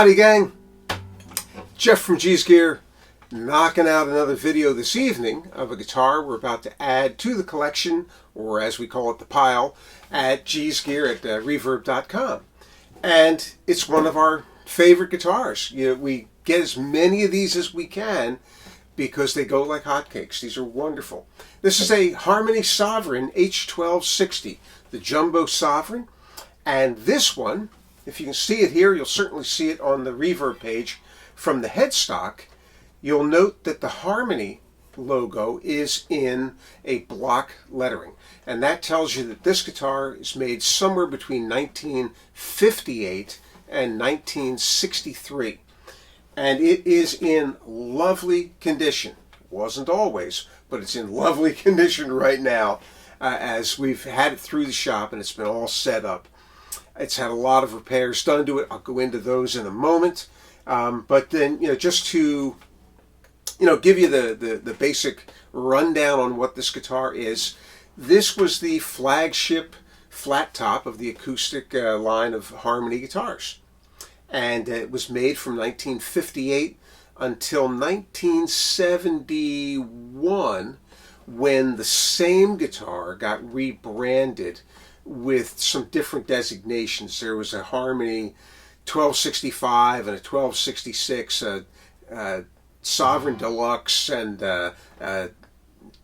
Howdy gang, Jeff from G's Gear, knocking out another video this evening of a guitar we're about to add to the collection, or as we call it, the pile, at G's Gear at reverb.com. And it's one of our favorite guitars. We get as many of these as we can because they go like hotcakes. These are wonderful. This is a Harmony Sovereign H1260, the Jumbo Sovereign. And this one, if you can see it here, you'll certainly see it on the Reverb page. From the headstock, you'll note that the Harmony logo is in a block lettering. And that tells you that this guitar is made somewhere between 1958 and 1963. And it is in lovely condition. Wasn't always, but it's in lovely condition right now, as we've had it through the shop and it's been all set up. It's had a lot of repairs done to it. I'll go into those in a moment. But then, just to, give you the basic rundown on what this guitar is. This was the flagship flat top of the acoustic line of Harmony guitars. And it was made from 1958 until 1971, when the same guitar got rebranded with some different designations. There was a Harmony 1265 and a 1266, a Sovereign Deluxe and a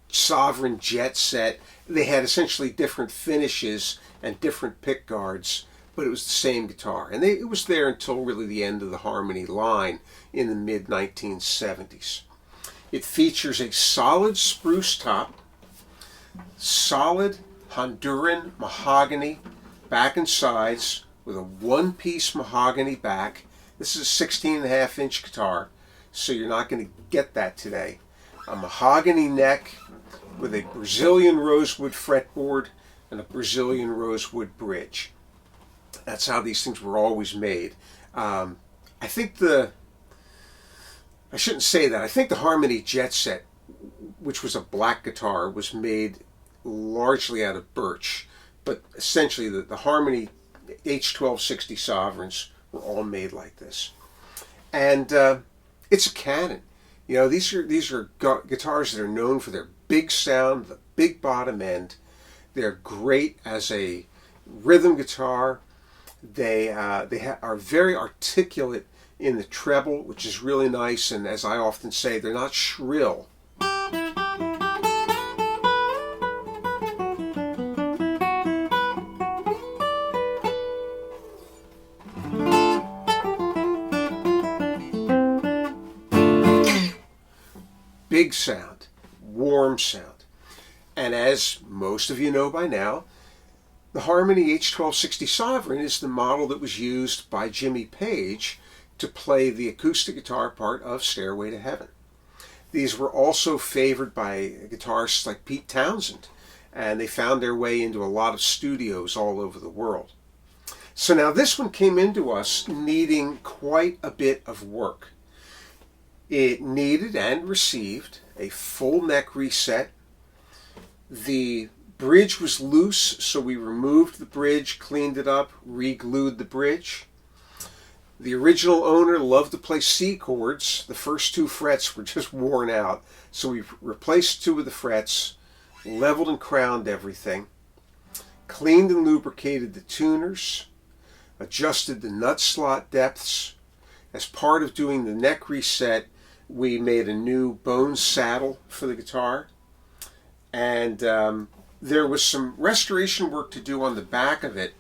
Sovereign Jet Set. They had essentially different finishes and different pick guards, but it was the same guitar. And it was there until really the end of the Harmony line in the mid-1970s. It features a solid spruce top, solid Honduran mahogany back and sides with a one-piece mahogany back. This is a 16.5-inch guitar, so you're not going to get that today. A mahogany neck with a Brazilian rosewood fretboard and a Brazilian rosewood bridge. That's how these things were always made. I think I shouldn't say that. I think the Harmony Jet Set, which was a black guitar, was made largely out of birch, but essentially the Harmony H1260 Sovereigns were all made like this. And it's a cannon. These are guitars that are known for their big sound, the big bottom end. They're great as a rhythm guitar. They are very articulate in the treble, which is really nice, and as I often say, they're not shrill. Big sound, warm sound. And as most of you know by now, the Harmony H1260 Sovereign is the model that was used by Jimmy Page to play the acoustic guitar part of Stairway to Heaven. These were also favored by guitarists like Pete Townsend, and they found their way into a lot of studios all over the world. So now this one came into us needing quite a bit of work. It needed and received a full neck reset. The bridge was loose, so we removed the bridge, cleaned it up, re-glued the bridge. The original owner loved to play C chords. The first two frets were just worn out, so we replaced two of the frets, leveled and crowned everything, cleaned and lubricated the tuners, adjusted the nut slot depths. As part of doing the neck reset, we made a new bone saddle for the guitar, and there was some restoration work to do on the back of it.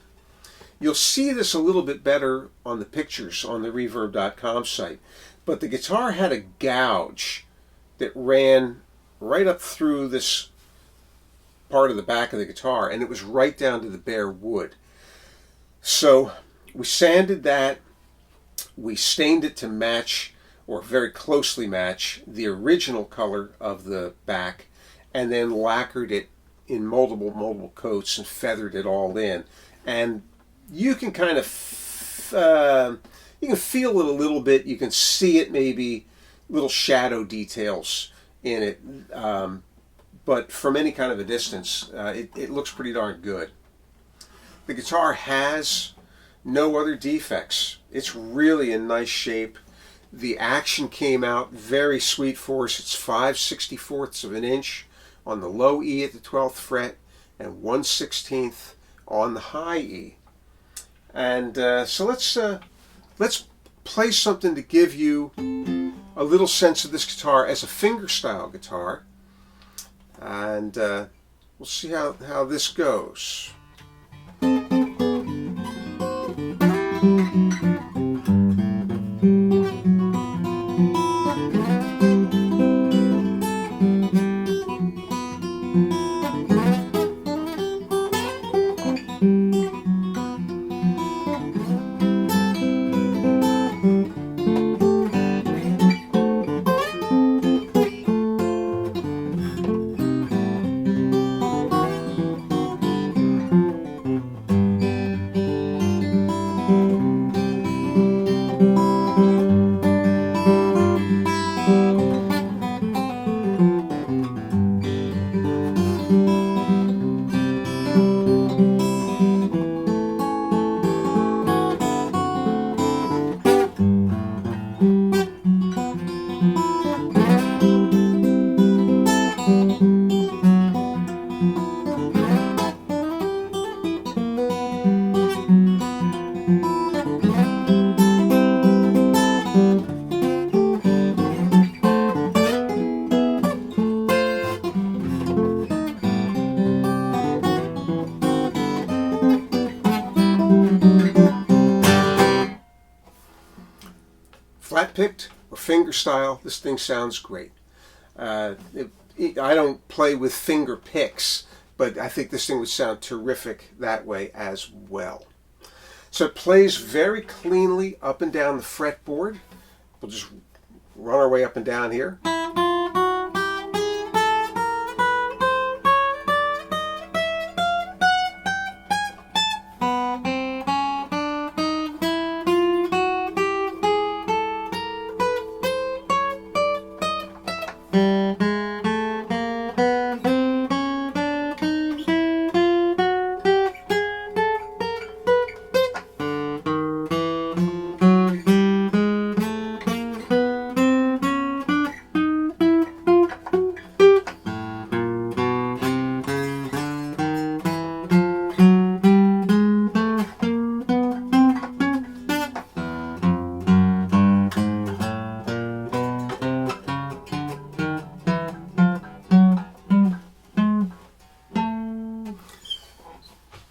You'll see this a little bit better on the pictures on the reverb.com site, but the guitar had a gouge that ran right up through this part of the back of the guitar, and it was right down to the bare wood. So we sanded that, we stained it to match, or very closely match, the original color of the back, and then lacquered it in multiple coats and feathered it all in. And you can kind of you can feel it a little bit. You can see it, maybe little shadow details in it, but from any kind of a distance, it looks pretty darn good. The guitar has no other defects. It's really in nice shape. The action came out very sweet for us. It's 5/64 of an inch on the low E at the 12th fret and 1/16 on the high E. And so let's play something to give you a little sense of this guitar as a fingerstyle guitar. And we'll see how this goes. Flat picked or fingerstyle, this thing sounds great. I don't play with finger picks, but I think this thing would sound terrific that way as well. So it plays very cleanly up and down the fretboard. We'll just run our way up and down here.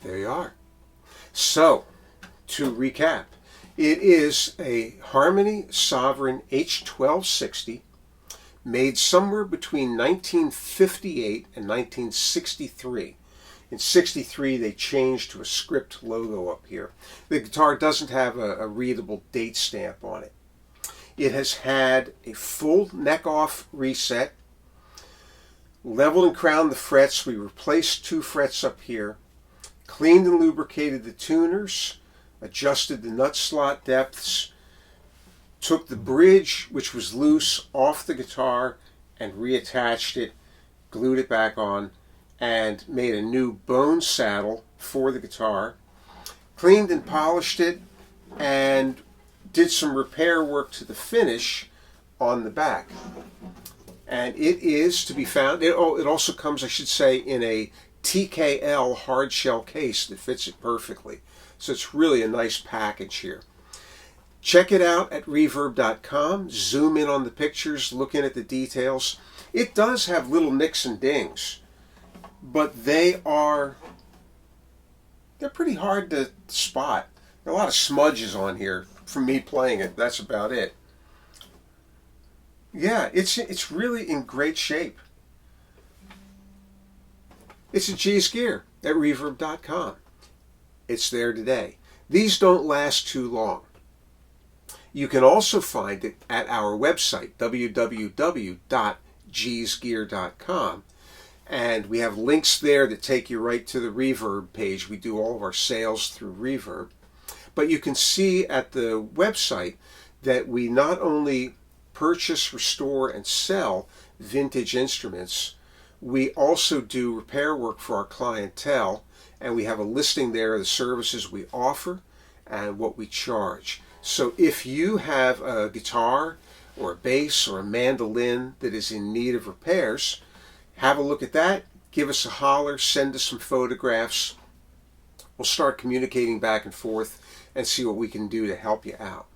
There you are. So, to recap, it is a Harmony Sovereign H1260 made somewhere between 1958 and 1963. In 63, they changed to a script logo up here. The guitar doesn't have a readable date stamp on it. It has had a full neck-off reset, leveled and crowned the frets. We replaced 2 frets up here, cleaned and lubricated the tuners, adjusted the nut slot depths, took the bridge, which was loose, off the guitar and reattached it, glued it back on, and made a new bone saddle for the guitar, cleaned and polished it, and did some repair work to the finish on the back. And it is to be found, it also comes, I should say, in a TKL hard shell case that fits it perfectly. So it's really a nice package here. Check it out at reverb.com. Zoom in on the pictures, look in at the details. It does have little nicks and dings, but they're pretty hard to spot. There are a lot of smudges on here from me playing it. That's about it. Yeah, it's really in great shape. It's a G's Gear at reverb.com. It's there today. These don't last too long. You can also find it at our website, www.gsgear.com. And we have links there that take you right to the Reverb page. We do all of our sales through Reverb. But you can see at the website that we not only purchase, restore, and sell vintage instruments, we also do repair work for our clientele, and we have a listing there of the services we offer and what we charge. So if you have a guitar or a bass or a mandolin that is in need of repairs, have a look at that, give us a holler, send us some photographs. We'll start communicating back and forth and see what we can do to help you out.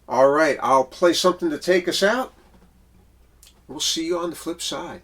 All right, I'll play something to take us out. We'll see you on the flip side.